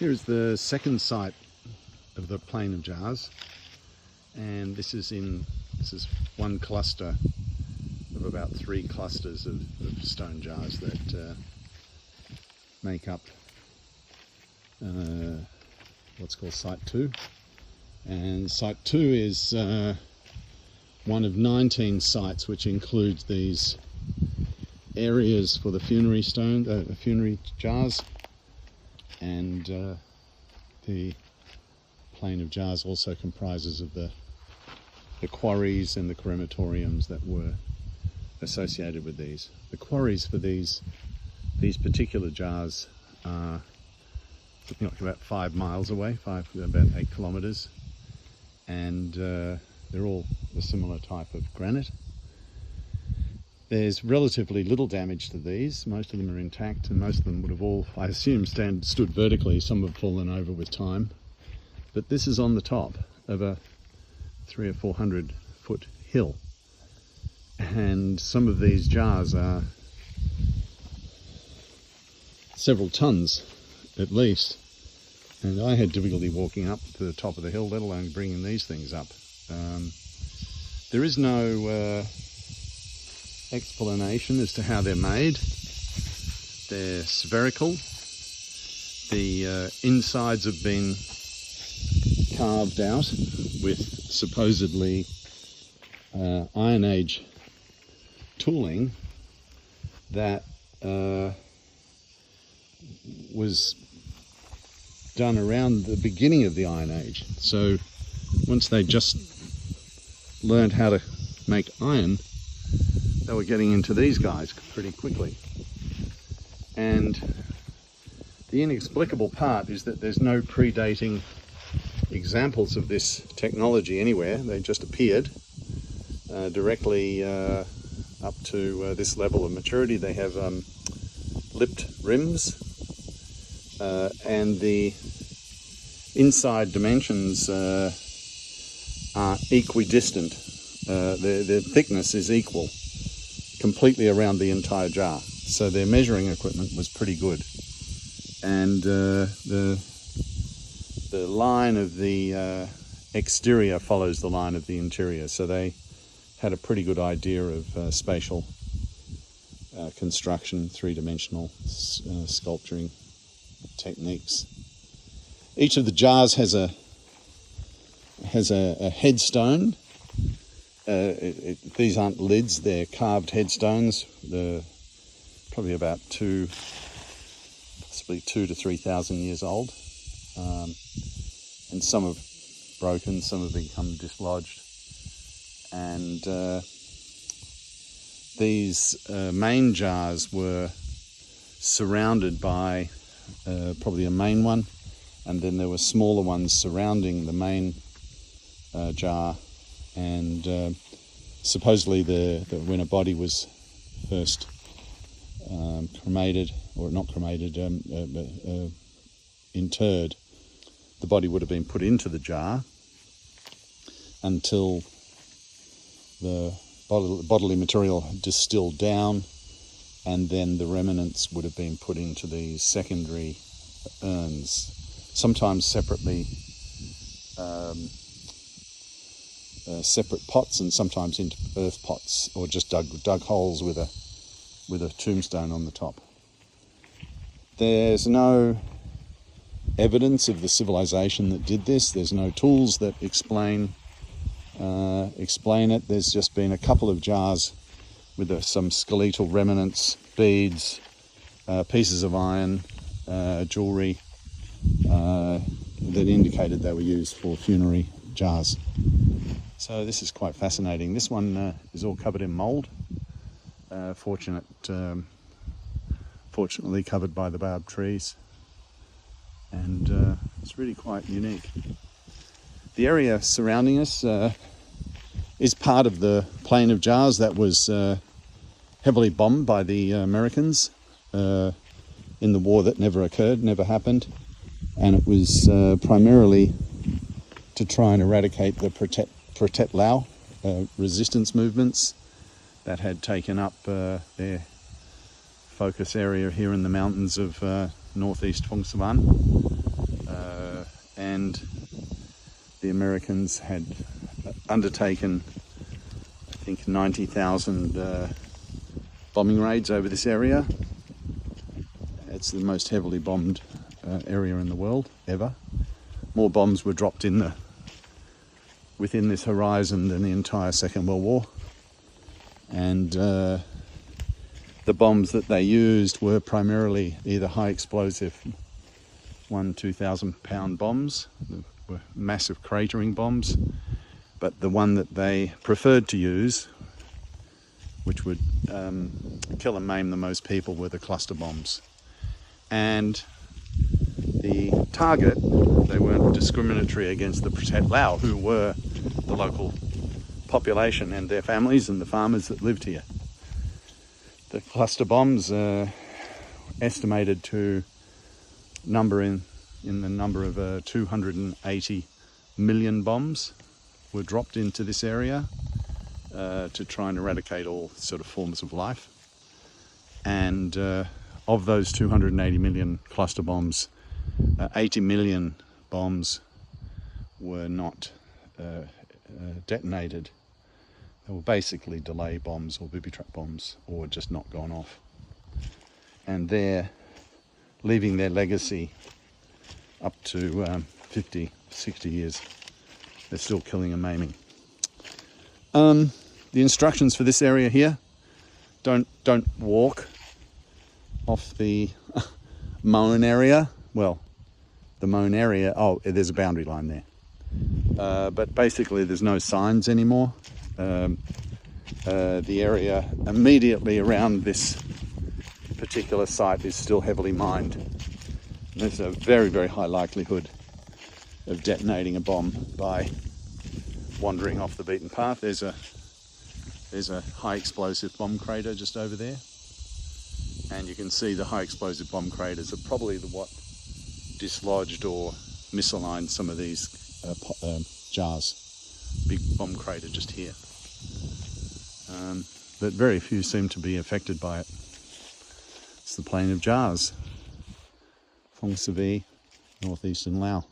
Here is the second site of the plain of jars, and this is one cluster of about 3 clusters of stone jars that make up what's called Site 2. And Site 2 is one of 19 sites which includes these areas for the funerary funerary jars, and the plain of jars also comprises of the quarries and the crematoriums that were associated with these. The quarries for these particular jars are about 5 miles away, about 8 kilometres, and they're all a similar type of granite. There's relatively little damage to these. Most of them are intact, and most of them would have all, I assume, stood vertically. Some have fallen over with time. But this is on the top of a 300 or 400 foot hill. And some of these jars are several tons at least. And I had difficulty walking up to the top of the hill, let alone bringing these things up. There is no explanation as to how they're made. They're spherical. The insides have been carved out with supposedly Iron Age tooling that was done around the beginning of the Iron Age. So once they just learned how to make iron, they were getting into these guys pretty quickly. And the inexplicable part is that there's no predating examples of this technology anywhere. They just appeared directly up to this level of maturity. They have lipped rims, and the inside dimensions are equidistant. Their thickness is equal completely around the entire jar. So their measuring equipment was pretty good. And the line of the exterior follows the line of the interior. So they had a pretty good idea of spatial construction, three-dimensional sculpturing techniques. Each of the jars has a headstone. These aren't lids, they're carved headstones. They're probably about possibly 2,000 to 3,000 years old. And some have broken, some have become dislodged. And these main jars were surrounded by probably a main one, and then there were smaller ones surrounding the main jar. And supposedly when a body was first cremated, or not cremated, interred, the body would have been put into the jar until the bodily material distilled down, and then the remnants would have been put into these secondary urns, sometimes separately, separate pots, and sometimes into earth pots, or just dug holes with a tombstone on the top. There's no evidence of the civilization that did this. There's no tools that explain it. There's just been a couple of jars with some skeletal remnants, beads, pieces of iron, jewellery that indicated they were used for funerary jars. So this is quite fascinating. This one is all covered in mould. Fortunately covered by the barb trees, and it's really quite unique. The area surrounding us is part of the plain of jars that was heavily bombed by the Americans in the war that never happened, and it was primarily to try and eradicate the Protect Lao resistance movements that had taken up their focus area here in the mountains of northeast Phonsavan. and the Americans had undertaken, I think, 90,000 bombing raids over this area. It's the most heavily bombed area in the world ever. More bombs were dropped within this horizon than the entire Second World War. And the bombs that they used were primarily either high explosive 2,000 pound bombs, were massive cratering bombs, but the one that they preferred to use, which would kill and maim the most people, were the cluster bombs. And the target, they weren't discriminatory against the Protect Lao, who were the local population and their families and the farmers that lived here. The cluster bombs estimated to number in the number of 280 million bombs were dropped into this area to try and eradicate all sort of forms of life. And of those 280 million cluster bombs, 80 million bombs were not detonated. They were basically delay bombs or booby-trap bombs, or just not gone off. And they're leaving their legacy up to 50, 60 years. They're still killing and maiming. The instructions for this area here: don't walk off the mown area. Well, the mown area, oh, there's a boundary line there. But basically there's no signs anymore. The area immediately around this particular site is still heavily mined. There's a very, very high likelihood of detonating a bomb by wandering off the beaten path. There's a high explosive bomb crater just over there, and you can see the high explosive bomb craters are probably what dislodged or misaligned some of these jars. Big bomb crater just here, but very few seem to be affected by it. It's the plain of jars, Phonsavan, northeastern Laos.